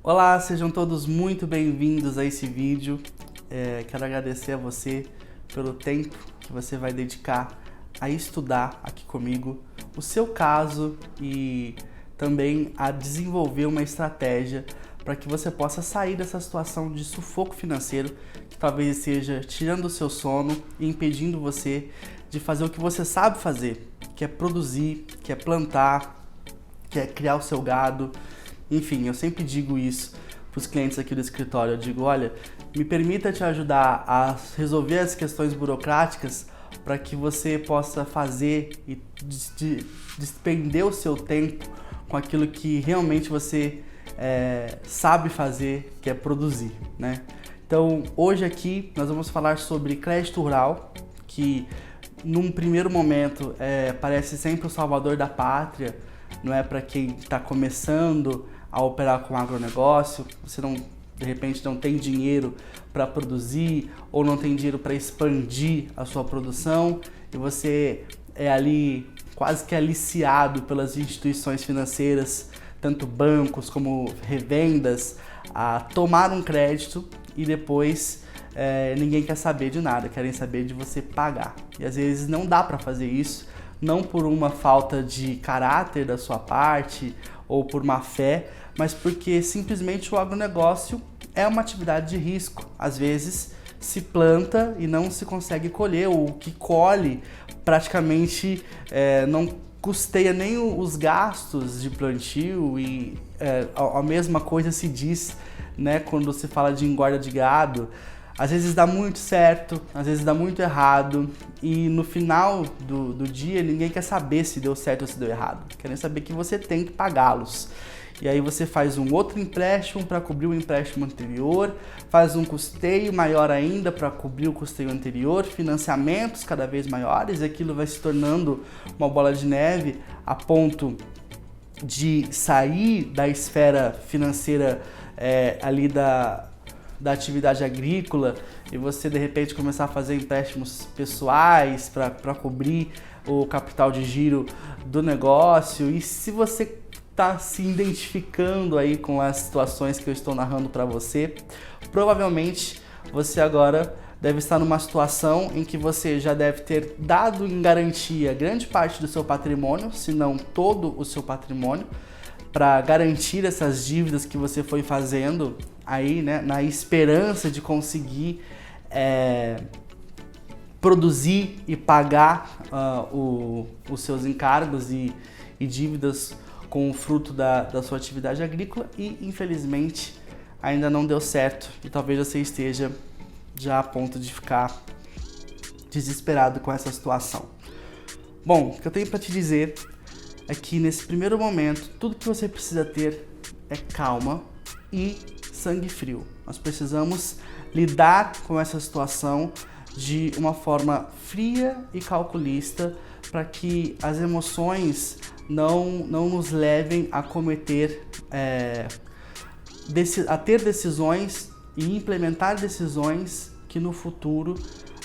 Olá, sejam todos muito bem-vindos a esse vídeo. Quero agradecer a você pelo tempo que você vai dedicar a estudar aqui comigo o seu caso e também a desenvolver uma estratégia para que você possa sair dessa situação de sufoco financeiro que talvez esteja tirando o seu sono e impedindo você de fazer o que você sabe fazer, que é produzir, que é plantar, que é criar o seu gado. Enfim, eu sempre digo isso para os clientes aqui do escritório. Eu digo, olha, me permita te ajudar a resolver as questões burocráticas para que você possa fazer e despender o seu tempo com aquilo que realmente você sabe fazer, que é produzir, né? Então, hoje aqui nós vamos falar sobre crédito rural, que num primeiro momento parece sempre o salvador da pátria, não é para quem está começando a operar com agronegócio. Você de repente não tem dinheiro para produzir ou não tem dinheiro para expandir a sua produção e você é ali quase que aliciado pelas instituições financeiras, tanto bancos como revendas, a tomar um crédito e depois ninguém quer saber de nada, querem saber de você pagar. E às vezes não dá para fazer isso, não por uma falta de caráter da sua parte ou por má fé, mas porque simplesmente o agronegócio é uma atividade de risco. Às vezes se planta e não se consegue colher, ou o que colhe praticamente não custeia nem os gastos de plantio e a mesma coisa se diz, né, quando se fala de engorda de gado. Às vezes dá muito certo, às vezes dá muito errado e no final do dia ninguém quer saber se deu certo ou se deu errado. Querem saber que você tem que pagá-los. E aí você faz um outro empréstimo para cobrir o empréstimo anterior, faz um custeio maior ainda para cobrir o custeio anterior, financiamentos cada vez maiores, e aquilo vai se tornando uma bola de neve a ponto de sair da esfera financeira ali da atividade agrícola e você de repente começar a fazer empréstimos pessoais para cobrir o capital de giro do negócio. E se você está se identificando aí com as situações que eu estou narrando para você, provavelmente você agora deve estar numa situação em que você já deve ter dado em garantia grande parte do seu patrimônio, se não todo o seu patrimônio, para garantir essas dívidas que você foi fazendo aí, né, na esperança de conseguir produzir e pagar os seus encargos e dívidas com o fruto da sua atividade agrícola e, infelizmente, ainda não deu certo e talvez você esteja já a ponto de ficar desesperado com essa situação. Bom, o que eu tenho para te dizer é que nesse primeiro momento, tudo que você precisa ter é calma e sangue frio. Nós precisamos lidar com essa situação de uma forma fria e calculista para que as emoções não nos levem a cometer, a ter decisões e implementar decisões que no futuro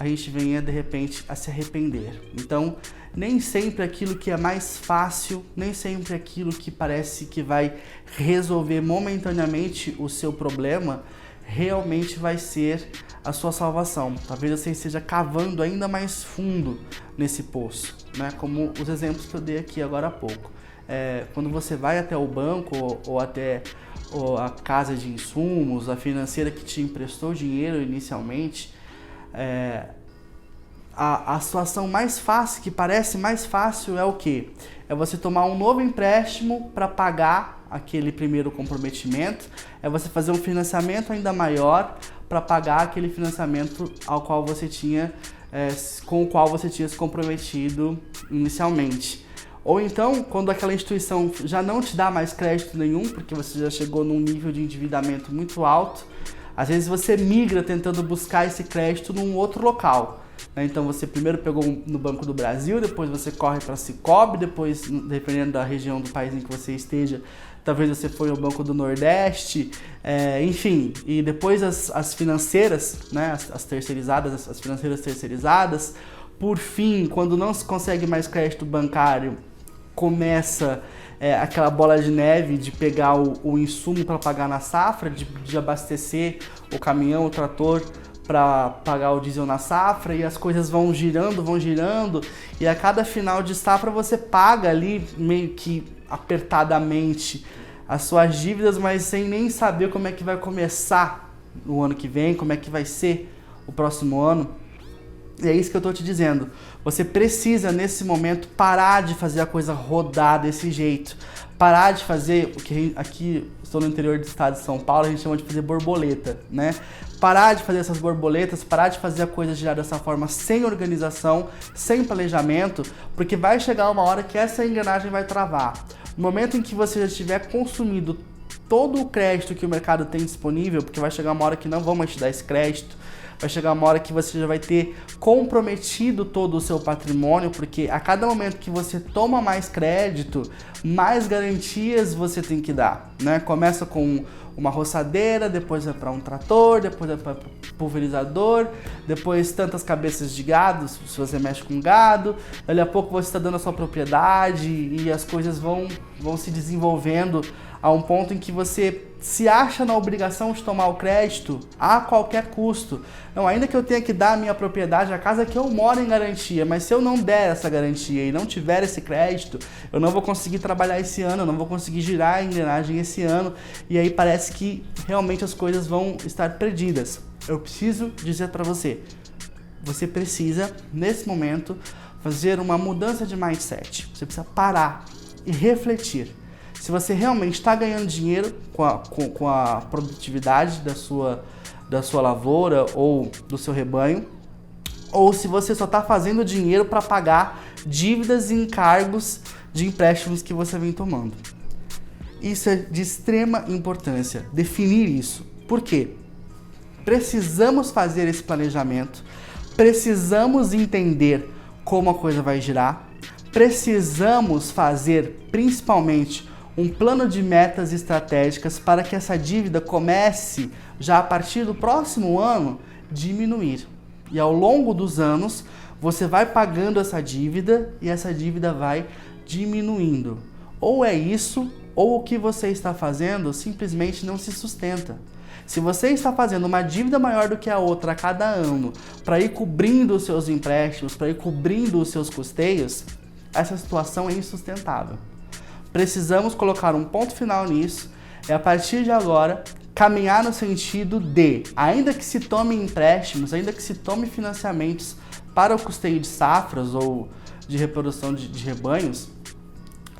a gente venha de repente a se arrepender. Então, nem sempre aquilo que é mais fácil, nem sempre aquilo que parece que vai resolver momentaneamente o seu problema, realmente vai ser a sua salvação. Talvez você esteja cavando ainda mais fundo nesse poço, né? Como os exemplos que eu dei aqui agora há pouco. Quando você vai até o banco ou até a casa de insumos, a financeira que te emprestou dinheiro inicialmente, a situação mais fácil, que parece mais fácil, é o quê? É você tomar um novo empréstimo para pagar aquele primeiro comprometimento, é você fazer um financiamento ainda maior para pagar aquele financiamento ao qual você tinha, com o qual você tinha se comprometido inicialmente. Ou então, quando aquela instituição já não te dá mais crédito nenhum, porque você já chegou num nível de endividamento muito alto, às vezes você migra tentando buscar esse crédito num outro local. Então você primeiro pegou no Banco do Brasil, depois você corre para a Sicoob, depois, dependendo da região do país em que você esteja, talvez você foi ao Banco do Nordeste, enfim, e depois as financeiras, né, as terceirizadas, as financeiras terceirizadas. Por fim, quando não se consegue mais crédito bancário, começa aquela bola de neve de pegar o insumo para pagar na safra, de abastecer o caminhão, o trator para pagar o diesel na safra, e as coisas vão girando, e a cada final de safra você paga ali meio que apertadamente as suas dívidas, mas sem nem saber como é que vai começar o ano que vem, como é que vai ser o próximo ano. E é isso que eu tô te dizendo. Você precisa, nesse momento, parar de fazer a coisa rodar desse jeito. Parar de fazer o que aqui, estou no interior do estado de São Paulo, a gente chama de fazer borboleta, né? Parar de fazer essas borboletas, parar de fazer a coisa girar dessa forma sem organização, sem planejamento, porque vai chegar uma hora que essa engrenagem vai travar. No momento em que você já tiver consumido todo o crédito que o mercado tem disponível, porque vai chegar uma hora que não vão mais te dar esse crédito, vai chegar uma hora que você já vai ter comprometido todo o seu patrimônio, porque a cada momento que você toma mais crédito, mais garantias você tem que dar, né? Começa com uma roçadeira, depois vai para um trator, depois vai para pulverizador, depois tantas cabeças de gado, se você mexe com gado, dali a pouco você está dando a sua propriedade e as coisas vão se desenvolvendo a um ponto em que você se acha na obrigação de tomar o crédito a qualquer custo. Não, ainda que eu tenha que dar a minha propriedade, a casa que eu moro em garantia, mas se eu não der essa garantia e não tiver esse crédito, eu não vou conseguir trabalhar esse ano, eu não vou conseguir girar a engrenagem esse ano, e aí parece que realmente as coisas vão estar perdidas. Eu preciso dizer para você, você precisa, nesse momento, fazer uma mudança de mindset. Você precisa parar e refletir. Se você realmente está ganhando dinheiro com a produtividade da sua lavoura ou do seu rebanho, ou se você só está fazendo dinheiro para pagar dívidas e encargos de empréstimos que você vem tomando. Isso é de extrema importância, definir isso. Por quê? Precisamos fazer esse planejamento, precisamos entender como a coisa vai girar, precisamos fazer principalmente um plano de metas estratégicas para que essa dívida comece, já a partir do próximo ano, diminuir. E ao longo dos anos, você vai pagando essa dívida e essa dívida vai diminuindo. Ou é isso, ou o que você está fazendo simplesmente não se sustenta. Se você está fazendo uma dívida maior do que a outra a cada ano, para ir cobrindo os seus empréstimos, para ir cobrindo os seus custeios, essa situação é insustentável. Precisamos colocar um ponto final nisso e a partir de agora caminhar no sentido de, ainda que se tome empréstimos, ainda que se tome financiamentos para o custeio de safras ou de reprodução de rebanhos,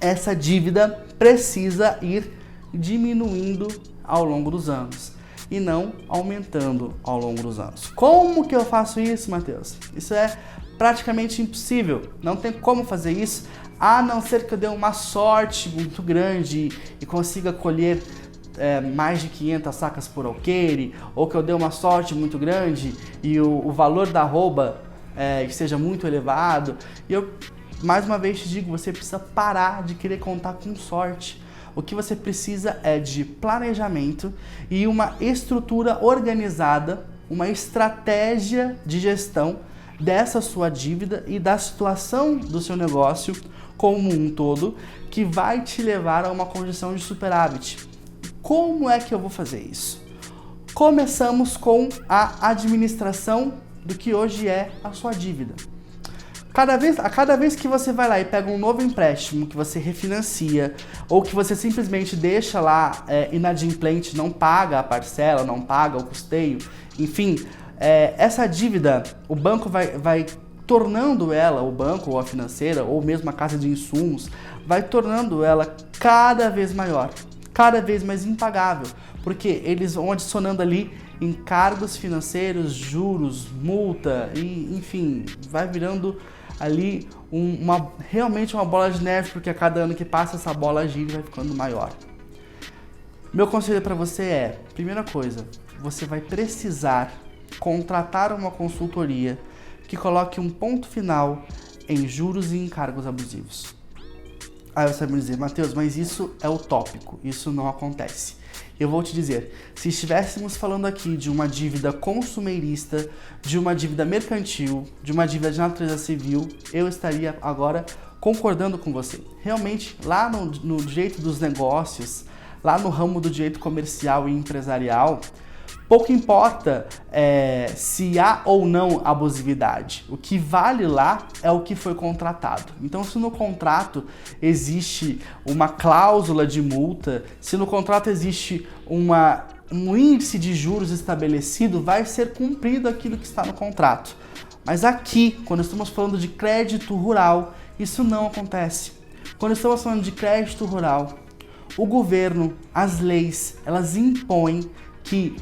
essa dívida precisa ir diminuindo ao longo dos anos e não aumentando ao longo dos anos. Como que eu faço isso, Matheus? Isso é praticamente impossível, não tem como fazer isso, a não ser que eu dê uma sorte muito grande e consiga colher mais de 500 sacas por alqueire, ou que eu dê uma sorte muito grande e o valor da arroba seja muito elevado. E eu, mais uma vez te digo, você precisa parar de querer contar com sorte. O que você precisa é de planejamento e uma estrutura organizada, uma estratégia de gestão dessa sua dívida e da situação do seu negócio como um todo, que vai te levar a uma condição de superávit. Como é que eu vou fazer isso? Começamos com a administração do que hoje é a sua dívida. A cada vez que você vai lá e pega um novo empréstimo, que você refinancia, ou que você simplesmente deixa lá inadimplente, não paga a parcela, não paga o custeio, enfim, essa dívida, o banco vai tornando ela, o banco ou a financeira, ou mesmo a casa de insumos, vai tornando ela cada vez maior, cada vez mais impagável, porque eles vão adicionando ali encargos financeiros, juros, multa, e enfim, vai virando ali realmente uma bola de neve, porque a cada ano que passa essa bola gira e vai ficando maior. Meu conselho para você é, primeira coisa, você vai precisar contratar uma consultoria que coloque um ponto final em juros e encargos abusivos. Aí você vai me dizer, Matheus, mas isso é utópico, isso não acontece. Eu vou te dizer, se estivéssemos falando aqui de uma dívida consumerista, de uma dívida mercantil, de uma dívida de natureza civil, eu estaria agora concordando com você. Realmente, lá no direito dos negócios, lá no ramo do direito comercial e empresarial, pouco importa se há ou não abusividade. O que vale lá é o que foi contratado. Então, se no contrato existe uma cláusula de multa, se no contrato existe um índice de juros estabelecido, vai ser cumprido aquilo que está no contrato. Mas aqui, quando estamos falando de crédito rural, isso não acontece. Quando estamos falando de crédito rural, o governo, as leis, elas impõem que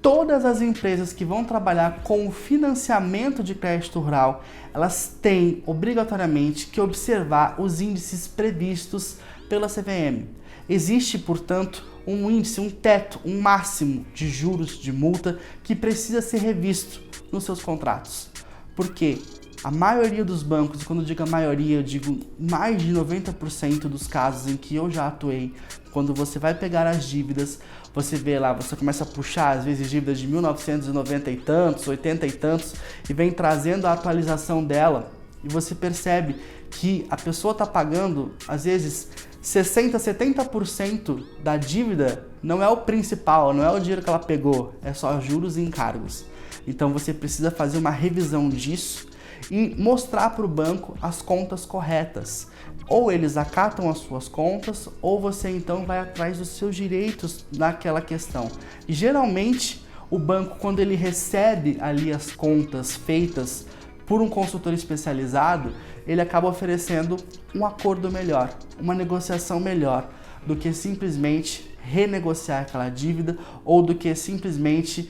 todas as empresas que vão trabalhar com o financiamento de crédito rural, elas têm obrigatoriamente que observar os índices previstos pela CVM. Existe, portanto, um índice, um teto, um máximo de juros de multa que precisa ser revisto nos seus contratos. Porque a maioria dos bancos, e quando eu digo a maioria, eu digo mais de 90% dos casos em que eu já atuei, quando você vai pegar as dívidas, você vê lá, você começa a puxar às vezes dívidas de 1990 e tantos, 80 e tantos, e vem trazendo a atualização dela, e você percebe que a pessoa está pagando, às vezes, 60%, 70% da dívida não é o principal, não é o dinheiro que ela pegou, é só juros e encargos. Então você precisa fazer uma revisão disso e mostrar para o banco as contas corretas. Ou eles acatam as suas contas, ou você então vai atrás dos seus direitos naquela questão. E geralmente o banco, quando ele recebe ali as contas feitas por um consultor especializado, ele acaba oferecendo um acordo melhor, uma negociação melhor, do que simplesmente renegociar aquela dívida ou do que simplesmente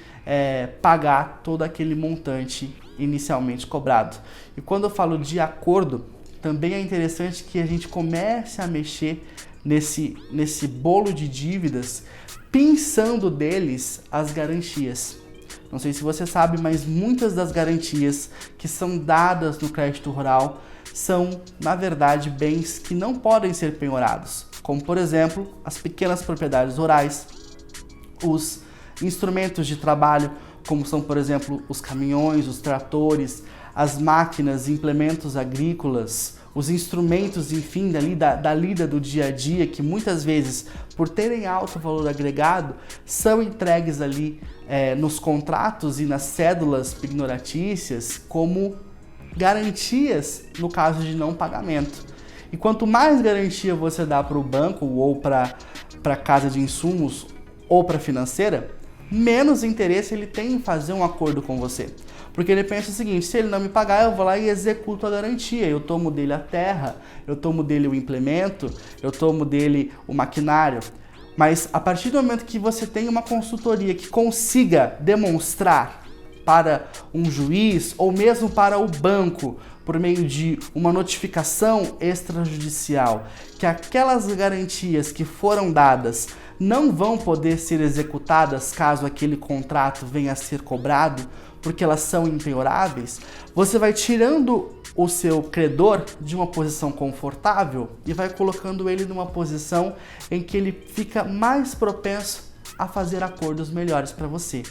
pagar todo aquele montante inicialmente cobrado. E quando eu falo de acordo, também é interessante que a gente comece a mexer nesse bolo de dívidas, pensando deles as garantias. Não sei se você sabe, mas muitas das garantias que são dadas no crédito rural são, na verdade, bens que não podem ser penhorados, como, por exemplo, as pequenas propriedades rurais, os instrumentos de trabalho, como são, por exemplo, os caminhões, os tratores, as máquinas, implementos agrícolas, os instrumentos, enfim, da lida do dia a dia, que muitas vezes, por terem alto valor agregado, são entregues ali nos contratos e nas cédulas pignoratícias como garantias no caso de não pagamento. E quanto mais garantia você dá para o banco ou para a casa de insumos ou para a financeira, menos interesse ele tem em fazer um acordo com você. Porque ele pensa o seguinte: se ele não me pagar, eu vou lá e executo a garantia. Eu tomo dele a terra, eu tomo dele o implemento, eu tomo dele o maquinário. Mas a partir do momento que você tem uma consultoria que consiga demonstrar para um juiz ou mesmo para o banco, por meio de uma notificação extrajudicial, que aquelas garantias que foram dadas não vão poder ser executadas caso aquele contrato venha a ser cobrado, porque elas são impenhoráveis, você vai tirando o seu credor de uma posição confortável e vai colocando ele numa posição em que ele fica mais propenso a fazer acordos melhores para você,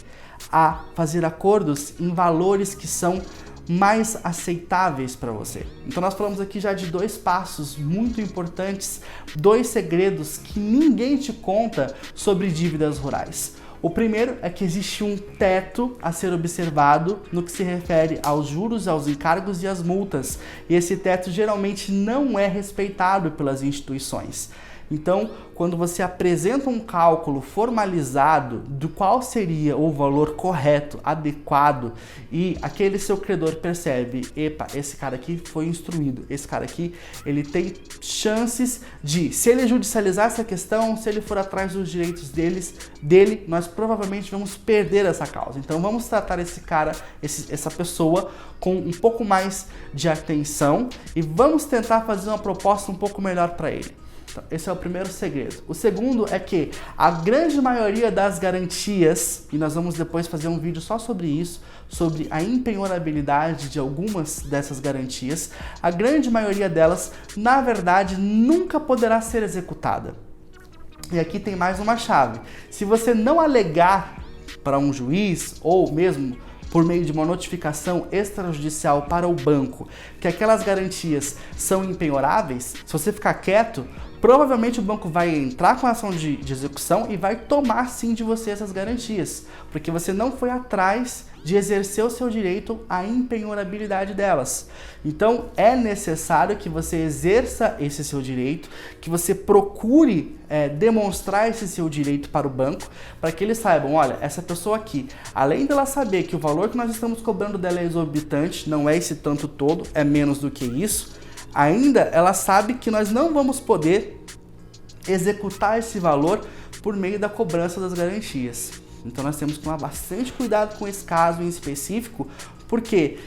a fazer acordos em valores que são mais aceitáveis para você. Então nós falamos aqui já de 2 passos muito importantes, 2 segredos que ninguém te conta sobre dívidas rurais. O primeiro é que existe um teto a ser observado no que se refere aos juros, aos encargos e às multas. E esse teto geralmente não é respeitado pelas instituições. Então, quando você apresenta um cálculo formalizado do qual seria o valor correto, adequado, e aquele seu credor percebe, epa, esse cara aqui foi instruído, esse cara aqui, ele tem chances de, se ele judicializar essa questão, se ele for atrás dos direitos dele, nós provavelmente vamos perder essa causa. Então vamos tratar esse cara, essa pessoa com um pouco mais de atenção e vamos tentar fazer uma proposta um pouco melhor para ele. Então, esse é o primeiro segredo. O segundo é que a grande maioria das garantias, e nós vamos depois fazer um vídeo só sobre isso, sobre a impenhorabilidade de algumas dessas garantias, a grande maioria delas, na verdade, nunca poderá ser executada. E aqui tem mais uma chave. Se você não alegar para um juiz, ou mesmo por meio de uma notificação extrajudicial para o banco, que aquelas garantias são impenhoráveis, se você ficar quieto, provavelmente o banco vai entrar com a ação de execução e vai tomar sim de você essas garantias, porque você não foi atrás de exercer o seu direito à impenhorabilidade delas. Então é necessário que você exerça esse seu direito, que você procure demonstrar esse seu direito para o banco, para que eles saibam, olha, essa pessoa aqui, além dela saber que o valor que nós estamos cobrando dela é exorbitante, não é esse tanto todo, é menos do que isso, ainda ela sabe que nós não vamos poder executar esse valor por meio da cobrança das garantias. Então nós temos que tomar bastante cuidado com esse caso em específico, porque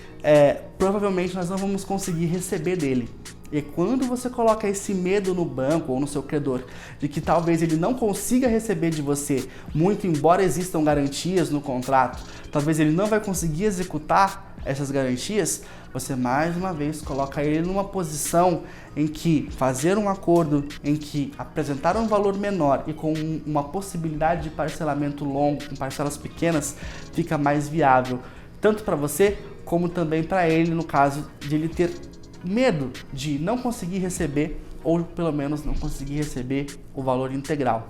provavelmente nós não vamos conseguir receber dele. E quando você coloca esse medo no banco ou no seu credor de que talvez ele não consiga receber de você, muito embora existam garantias no contrato, talvez ele não vai conseguir executar essas garantias, você mais uma vez coloca ele numa posição em que fazer um acordo, em que apresentar um valor menor e com uma possibilidade de parcelamento longo, com parcelas pequenas, fica mais viável, tanto para você como também para ele, no caso de ele ter medo de não conseguir receber, ou pelo menos não conseguir receber o valor integral.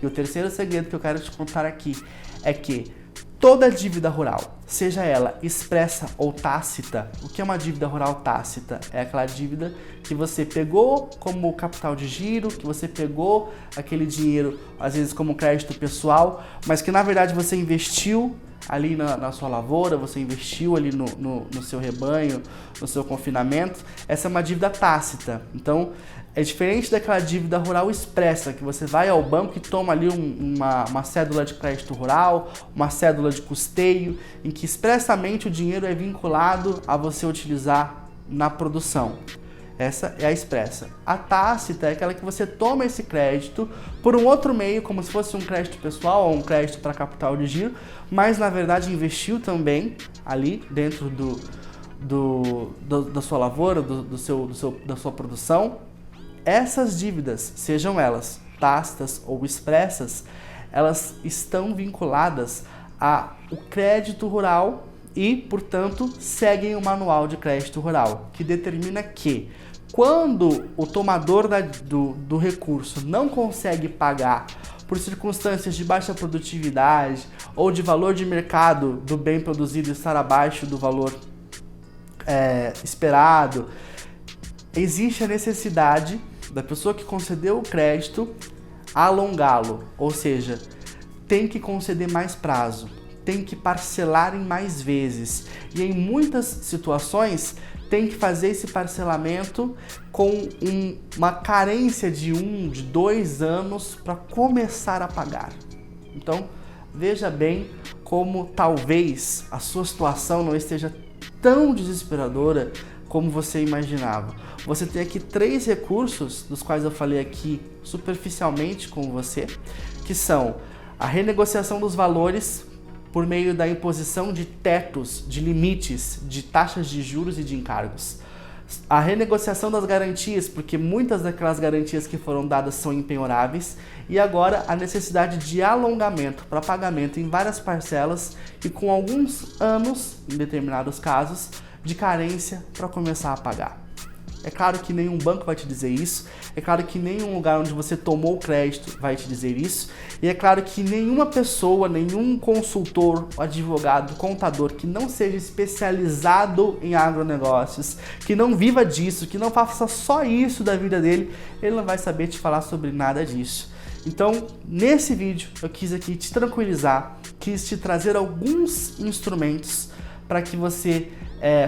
E o terceiro segredo que eu quero te contar aqui é que toda dívida rural, seja ela expressa ou tácita, o que é uma dívida rural tácita? É aquela dívida que você pegou como capital de giro, que você pegou aquele dinheiro, às vezes como crédito pessoal, mas que na verdade você investiu ali na sua lavoura, você investiu ali no seu rebanho, no seu confinamento. Essa é uma dívida tácita. Então, é diferente daquela dívida rural expressa, que você vai ao banco e toma ali uma cédula de crédito rural, uma cédula de custeio, em que expressamente o dinheiro é vinculado a você utilizar na produção. Essa é a expressa. A tácita é aquela que você toma esse crédito por um outro meio, como se fosse um crédito pessoal ou um crédito para capital de giro, mas na verdade investiu também ali dentro da sua lavoura, da sua produção. Essas dívidas, sejam elas tácitas ou expressas, elas estão vinculadas ao crédito rural e, portanto, seguem o manual de crédito rural, que determina que quando o tomador do recurso não consegue pagar por circunstâncias de baixa produtividade ou de valor de mercado do bem produzido estar abaixo do valor esperado, existe a necessidade da pessoa que concedeu o crédito alongá-lo, ou seja, tem que conceder mais prazo, tem que parcelar em mais vezes e em muitas situações tem que fazer esse parcelamento com uma carência de 2 anos para começar a pagar. Então, veja bem como talvez a sua situação não esteja tão desesperadora como você imaginava. Você tem aqui 3 recursos, dos quais eu falei aqui superficialmente com você, que são a renegociação dos valores por meio da imposição de tetos, de limites, de taxas de juros e de encargos. A renegociação das garantias, porque muitas daquelas garantias que foram dadas são impenhoráveis. E agora a necessidade de alongamento para pagamento em várias parcelas e com alguns anos, em determinados casos, de carência para começar a pagar. É claro que nenhum banco vai te dizer isso, é claro que nenhum lugar onde você tomou o crédito vai te dizer isso, e é claro que nenhuma pessoa, nenhum consultor, advogado, contador que não seja especializado em agronegócios, que não viva disso, que não faça só isso da vida dele, ele não vai saber te falar sobre nada disso. Então, nesse vídeo, eu quis aqui te tranquilizar, quis te trazer alguns instrumentos para que você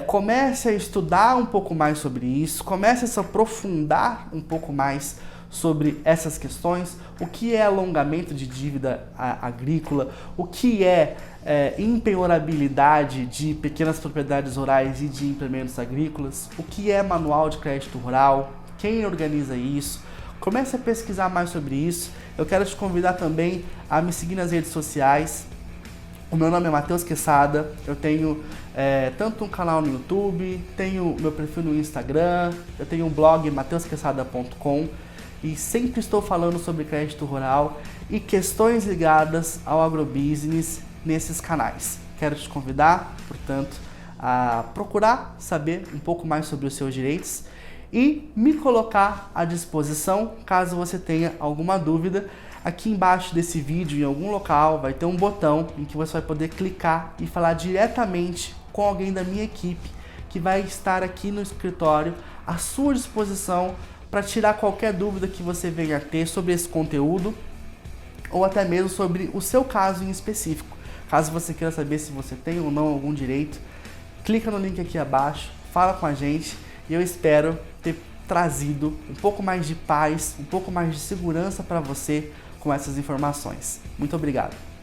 comece a estudar um pouco mais sobre isso, comece a se aprofundar um pouco mais sobre essas questões, o que é alongamento de dívida agrícola, o que é impenhorabilidade de pequenas propriedades rurais e de implementos agrícolas, o que é manual de crédito rural, quem organiza isso. Comece a pesquisar mais sobre isso. Eu quero te convidar também a me seguir nas redes sociais. O meu nome é Matheus Quesada, eu tenho tanto um canal no YouTube, tenho meu perfil no Instagram, eu tenho um blog matheusquesada.com e sempre estou falando sobre crédito rural e questões ligadas ao agrobusiness nesses canais. quero te convidar, portanto, a procurar saber um pouco mais sobre os seus direitos e me colocar à disposição caso você tenha alguma dúvida. Aqui embaixo desse vídeo, em algum local, vai ter um botão em que você vai poder clicar e falar diretamente com alguém da minha equipe que vai estar aqui no escritório à sua disposição para tirar qualquer dúvida que você venha a ter sobre esse conteúdo ou até mesmo sobre o seu caso em específico. Caso você queira saber se você tem ou não algum direito, clica no link aqui abaixo, fala com a gente e eu espero ter trazido um pouco mais de paz, um pouco mais de segurança para você com essas informações. Muito obrigado.